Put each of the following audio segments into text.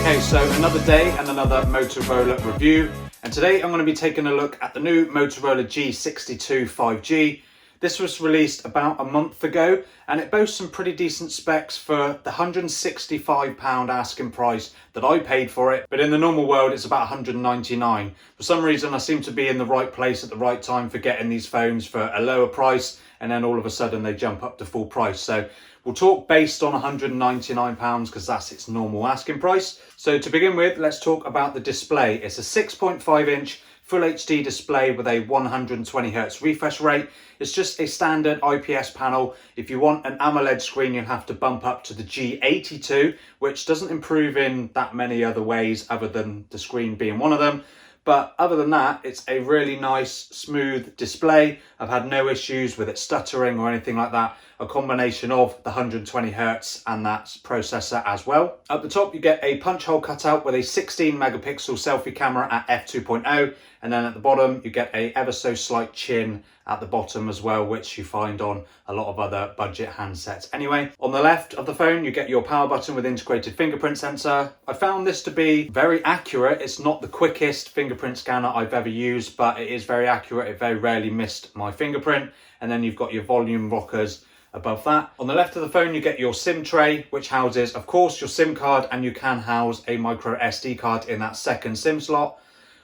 Okay, so another day and another Motorola review, and today I'm going to be taking a look at the new Motorola G62 5G. This was released about a month ago and it boasts some pretty decent specs for the £165 asking price that I paid for it, but in the normal world it's about £199. For some reason I seem to be in the right place at the right time for getting these phones for a lower price, and then all of a sudden they jump up to full price. So we'll talk based on £199 because that's its normal asking price. So to begin with, let's talk about the display. It's a 6.5 inch Full HD display with a 120Hz refresh rate. It's just a standard IPS panel. If you want an AMOLED screen, you'll have to bump up to the G82, which doesn't improve in that many other ways other than the screen being one of them. But other than that, it's a really nice, smooth display. I've had no issues with it stuttering or anything like that. A combination of the 120Hz and that processor as well. At the top, you get a punch hole cutout with a 16 megapixel selfie camera at f2.0. And then at the bottom, you get a ever so slight chin at the bottom as well, which you find on a lot of other budget handsets. Anyway, on the left of the phone, you get your power button with integrated fingerprint sensor. I found this to be very accurate. It's not the quickest fingerprint scanner I've ever used, but it is very accurate. It very rarely missed my fingerprint. And then you've got your volume rockers above that. On the left of the phone, you get your SIM tray, which houses, of course, your SIM card, and you can house a micro SD card in that second SIM slot.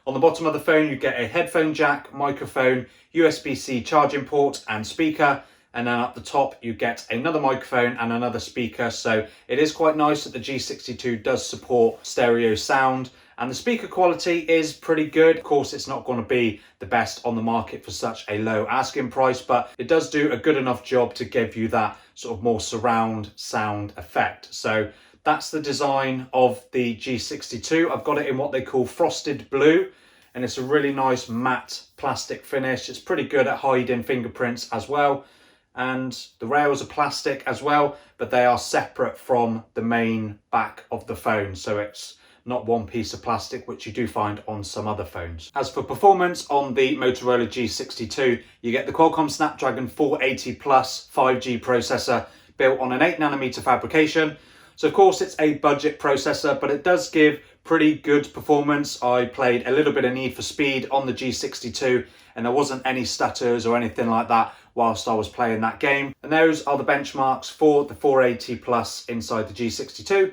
On the bottom of the phone, you get a headphone jack, microphone, USB-C charging port and speaker. And then at the top, you get another microphone and another speaker. So it is quite nice that the G62 does support stereo sound. And the speaker quality is pretty good. Of course, it's not going to be the best on the market for such a low asking price, but it does do a good enough job to give you that sort of more surround sound effect. So that's the design of the G62. I've got it in what they call frosted blue, and it's a really nice matte plastic finish. It's pretty good at hiding fingerprints as well. And the rails are plastic as well, but they are separate from the main back of the phone. So it's not one piece of plastic, which you do find on some other phones. As for performance on the Motorola G62, you get the Qualcomm Snapdragon 480 Plus 5G processor built on an 8nm fabrication. So of course it's a budget processor, but it does give pretty good performance. I played a little bit of Need for Speed on the G62 and there wasn't any stutters or anything like that whilst I was playing that game. And those are the benchmarks for the 480 Plus inside the G62.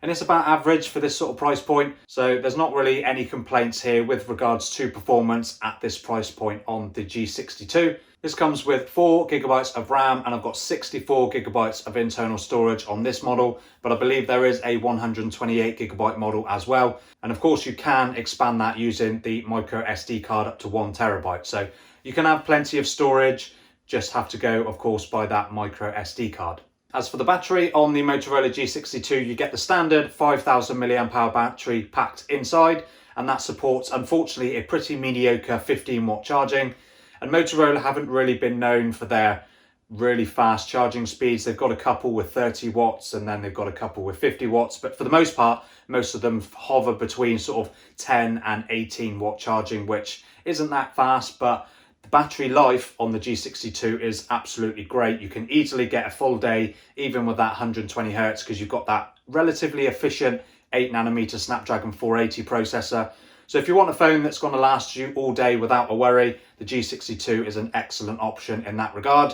And it's about average for this sort of price point. So there's not really any complaints here with regards to performance at this price point on the G62. This comes with 4GB of RAM and I've got 64GB of internal storage on this model, but I believe there is a 128GB model as well. And of course you can expand that using the micro SD card up to 1TB. So you can have plenty of storage, just have to go of course by that micro SD card. As for the battery on the Motorola G62, you get the standard 5000 mAh battery packed inside, and that supports unfortunately a pretty mediocre 15 watt charging. And Motorola haven't really been known for their really fast charging speeds. They've got a couple with 30 watts and then they've got a couple with 50 watts. But for the most part, most of them hover between sort of 10 and 18 watt charging, which isn't that fast, but the battery life on the G62 is absolutely great. You can easily get a full day, even with that 120Hz, because you've got that relatively efficient 8nm Snapdragon 480 processor. So if you want a phone that's going to last you all day without a worry, the G62 is an excellent option in that regard.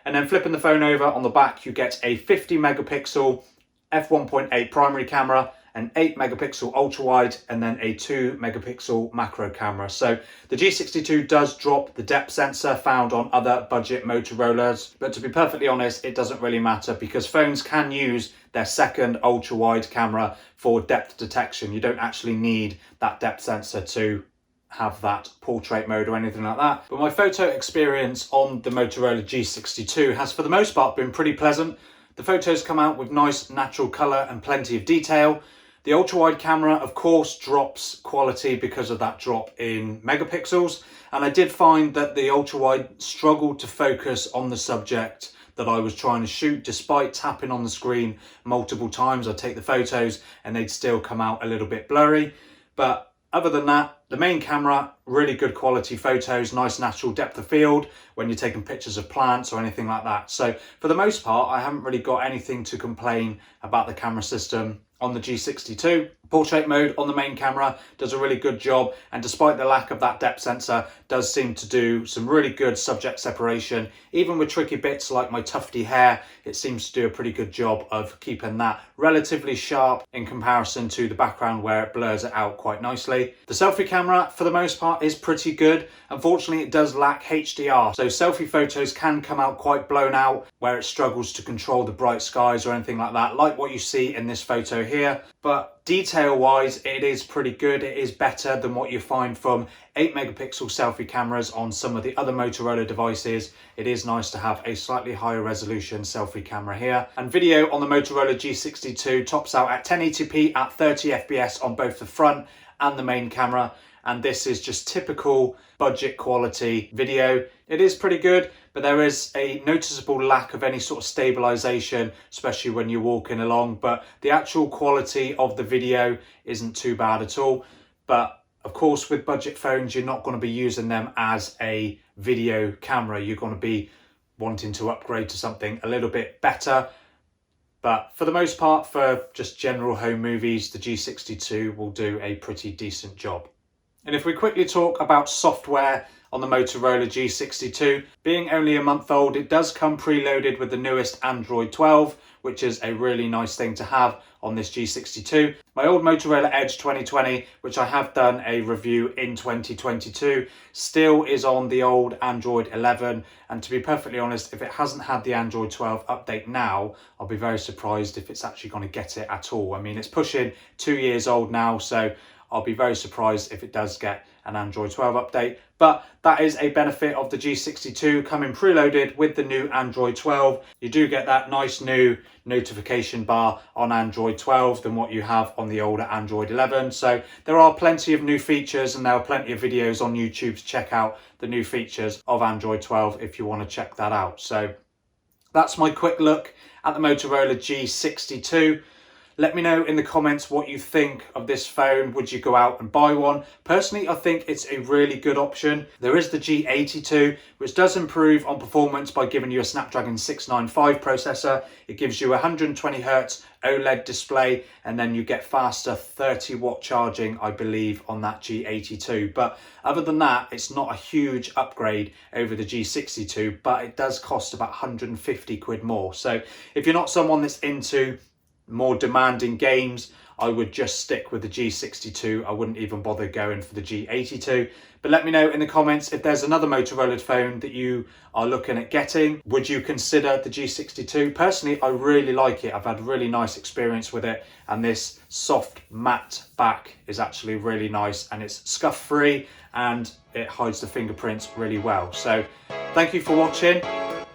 And then flipping the phone over, on the back, you get a 50 megapixel f1.8 primary camera, an 8 megapixel ultra wide, and then a 2 megapixel macro camera. So the G62 does drop the depth sensor found on other budget Motorola's, but to be perfectly honest, it doesn't really matter because phones can use their second ultra wide camera for depth detection. You don't actually need that depth sensor to have that portrait mode or anything like that. But my photo experience on the Motorola G62 has for the most part been pretty pleasant. The photos come out with nice natural colour and plenty of detail. The ultra-wide camera, of course, drops quality because of that drop in megapixels. And I did find that the ultra-wide struggled to focus on the subject that I was trying to shoot, despite tapping on the screen multiple times. I'd take the photos and they'd still come out a little bit blurry. But other than that, the main camera, really good quality photos, nice natural depth of field when you're taking pictures of plants or anything like that. So for the most part, I haven't really got anything to complain about the camera system on the G62. Portrait mode on the main camera does a really good job, and despite the lack of that depth sensor, does seem to do some really good subject separation. Even with tricky bits like my tufty hair, it seems to do a pretty good job of keeping that relatively sharp in comparison to the background where it blurs it out quite nicely. The selfie camera, for the most part, is pretty good. Unfortunately, it does lack HDR, so selfie photos can come out quite blown out, where it struggles to control the bright skies or anything like that, like what you see in this photo here. But detail wise, it is pretty good. It is better than what you find from 8 megapixel selfie cameras on some of the other Motorola devices. It is nice to have a slightly higher resolution selfie camera here. And video on the Motorola G62 tops out at 1080p at 30 FPS on both the front and the main camera. And this is just typical budget quality video. It is pretty good, but there is a noticeable lack of any sort of stabilization, especially when you're walking along. But the actual quality of the video isn't too bad at all. But of course, with budget phones, you're not going to be using them as a video camera. You're going to be wanting to upgrade to something a little bit better. But for the most part, for just general home movies, the G62 will do a pretty decent job. And if we quickly talk about software on the Motorola G62, being only a month old, it does come preloaded with the newest Android 12, which is a really nice thing to have on this G62. My old Motorola Edge 2020, which I have done a review in 2022, still is on the old Android 11. And to be perfectly honest, if it hasn't had the Android 12 update now, I'll be very surprised if it's actually going to get it at all. I mean, it's pushing 2 years old now, so I'll be very surprised if it does get an Android 12 update. But that is a benefit of the G62 coming preloaded with the new Android 12. You do get that nice new notification bar on Android 12 than what you have on the older Android 11. So there are plenty of new features, and there are plenty of videos on YouTube to check out the new features of Android 12 if you want to check that out. So that's my quick look at the Motorola G62. Let me know in the comments what you think of this phone. Would you go out and buy one? Personally, I think it's a really good option. There is the G82, which does improve on performance by giving you a Snapdragon 695 processor. It gives you a 120 Hz OLED display, and then you get faster 30-watt charging, I believe, on that G82. But other than that, it's not a huge upgrade over the G62, but it does cost about 150 quid more. So if you're not someone that's into more demanding games, I would just stick with the G62. I wouldn't even bother going for the G82. But let me know in the comments if there's another Motorola phone that you are looking at getting. Would you consider the G62? Personally, I really like it. I've had a really nice experience with it, and this soft matte back is actually really nice, and it's scuff free and it hides the fingerprints really well. So thank you for watching.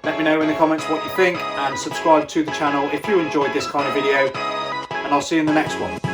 Let me know in the comments what you think, and subscribe to the channel if you enjoyed this kind of video, and I'll see you in the next one.